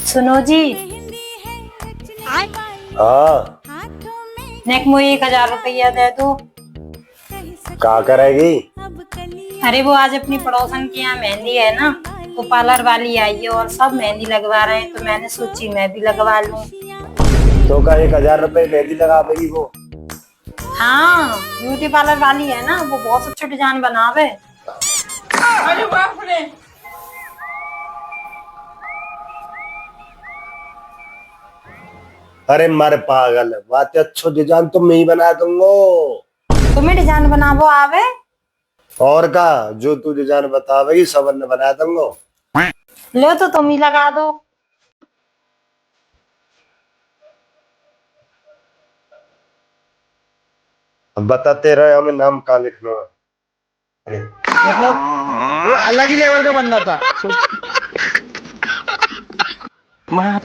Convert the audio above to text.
सुनो जी, हाँ। नेक मुझे 1,000 रुपया दे दो। क्या करेगी? अरे वो आज अपनी पड़ोसन के यहाँ मेहंदी है ना, तो पार्लर वाली आई है और सब मेहंदी लगवा रहे हैं, तो मैंने सोची मैं भी लगवा लूं। तो का 1,000 रुपए मेहंदी लगा देगी वो? हाँ, ब्यूटी पार्लर वाली है ना, वो बहुत अच्छे डिजाइन बनावे। अरे बाप रे। अरे मारे पागल, बात अच्छो डिजाइन तो मैं ही बना दूंगा। तुम्हें डिजाइन बनावो आवे? और का, जो तू डिजाइन बतावेगी सब ने बना दूंगा। लो तो तुम ही लगा दो। अब बताते रहे हमें नाम कहाँ लिखना है। मतलब अलग ही लेवल का बंदा था। मैं